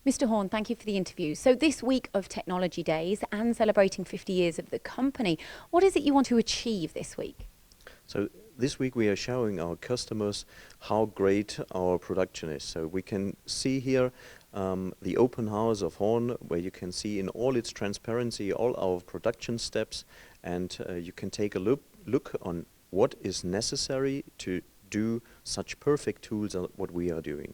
Mr. Horn, thank you for the interview. So this week of Technology Days and celebrating 50 years of the company, what is it you want to achieve this week? So this week we are showing our customers how great our production is. So we can see here the open house of Horn, where you can see in all its transparency all our production steps, and you can take a look on what is necessary to do such perfect tools as what we are doing.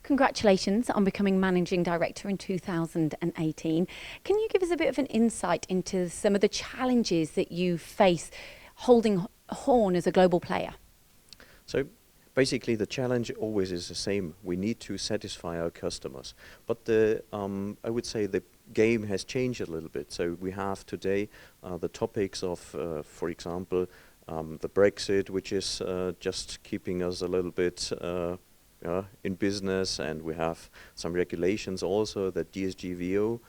Congratulations on becoming Managing Director in 2018. Can you give us a bit of an insight into some of the challenges that you face holding Horn as a global player? So basically the challenge always is the same. We need to satisfy our customers. But I would say the game has changed a little bit. So we have today the topics of, for example, the Brexit, which is just keeping us a little bit in business, and we have some regulations also that DSGVO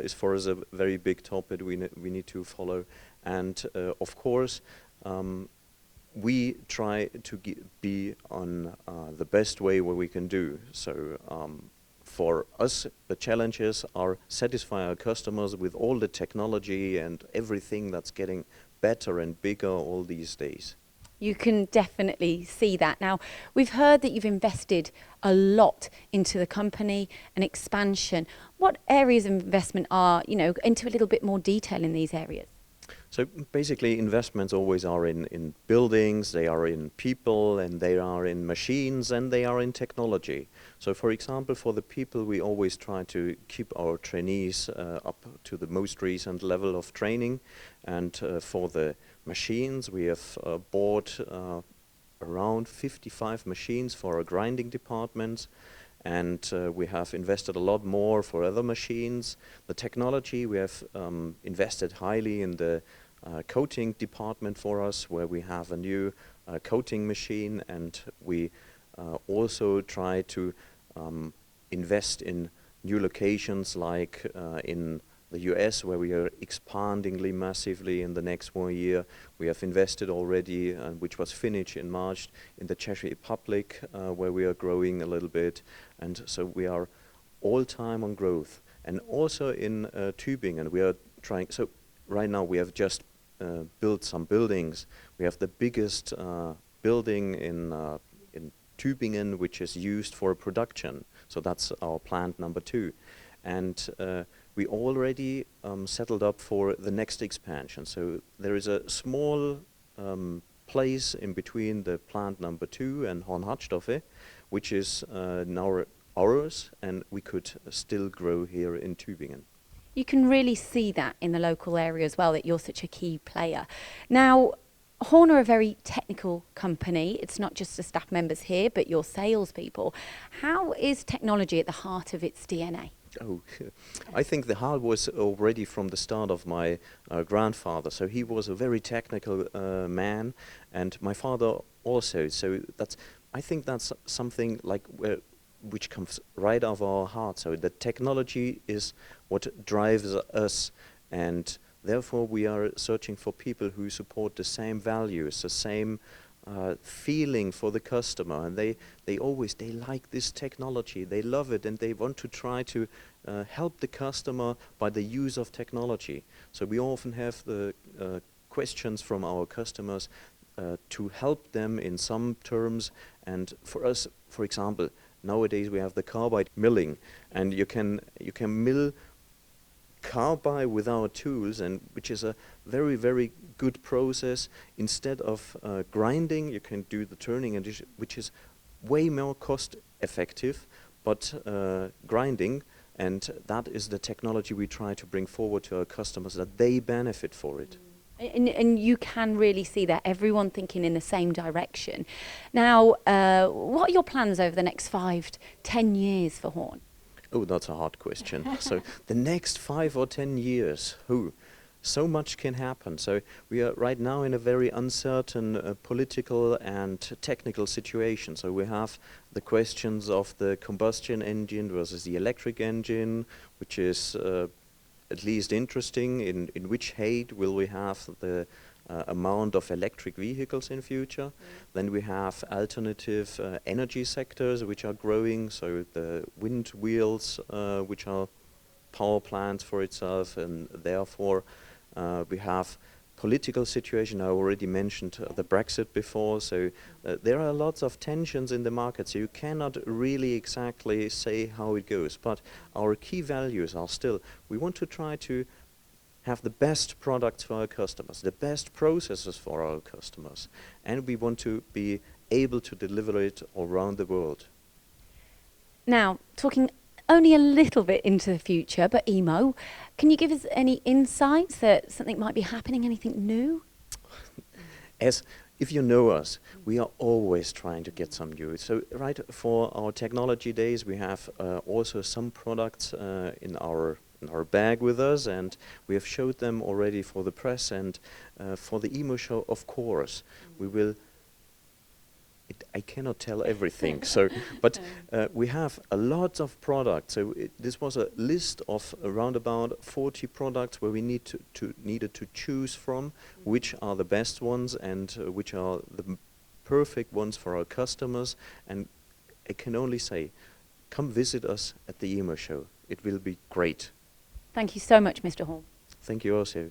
is for us a very big topic we need to follow. And of course, we try to be on the best way what we can do. So for us, the challenges are satisfy our customers with all the technology and everything that's getting better and bigger all these days. You can definitely see that. Now, we've heard that you've invested a lot into the company and expansion. What areas of investment are, into a little bit more detail in these areas? So basically investments always are in buildings, they are in people, and they are in machines, and they are in technology. So for example, for the people, we always try to keep our trainees up to the most recent level of training. And for the machines, we have bought around 55 machines for our grinding departments. And we have invested a lot more for other machines. The technology, we have invested highly in the coating department for us, where we have a new coating machine, and we also try to invest in new locations like in the US, where we are expandingly massively in the next 1 year. We have invested already, which was finished in March, in the Czech Republic, where we are growing a little bit. And so we are all time on growth. And also in Tubingen, we are trying, so right now we have just built some buildings. We have the biggest building in Tubingen, which is used for production. So that's our plant number 2. And we already settled up for the next expansion. So there is a small place in between the plant number 2 and Horn-Hartstoffe, which is now ours, and we could still grow here in Tubingen. You can really see that in the local area as well, that you're such a key player. Now, Horn are a very technical company. It's not just the staff members here, but your salespeople. How is technology at the heart of its DNA? Oh, I think the heart was already from the start of my grandfather. So he was a very technical man, and my father also. So I think that's something like which comes right out of our heart. So the technology is what drives us, and therefore we are searching for people who support the same values, the same feeling for the customer, and they like this technology, they love it, and they want to try to help the customer by the use of technology. So we often have the questions from our customers to help them in some terms. And for us, for example, nowadays we have the carbide milling, and you can mill carbide with our tools, and which is a very, very good process. Instead of grinding, you can do the turning, and which is way more cost effective, but grinding, and that is the technology we try to bring forward to our customers, that they benefit for it. And you can really see that, everyone thinking in the same direction. Now, what are your plans over the next 5-10 years for Horn? Oh, that's a hard question. So the next 5 or 10 years, so much can happen. So we are right now in a very uncertain political and technical situation. So we have the questions of the combustion engine versus the electric engine, which is at least interesting. In which height will we have the amount of electric vehicles in future. Then we have alternative energy sectors which are growing, so the wind wheels which are power plants for itself, and therefore we have political situation. I already mentioned the Brexit before, so there are lots of tensions in the market, so you cannot really exactly say how it goes. But our key values are still, we want to try to have the best products for our customers, the best processes for our customers, and we want to be able to deliver it around the world. Now, talking only a little bit into the future, but Emo, can you give us any insights that something might be happening, anything new? As if you know us, we are always trying to get some new. So right for our technology days, we have also some products in our bag with us, and we have showed them already for the press, and for the Emo show, of course, we will. I cannot tell everything, so but we have a lot of products. So this was a list of around about 40 products where we needed to choose from which are the best ones and which are the perfect ones for our customers. And I can only say, come visit us at the Emo show. It will be great. Thank you so much, Mr. Horn. Thank you also.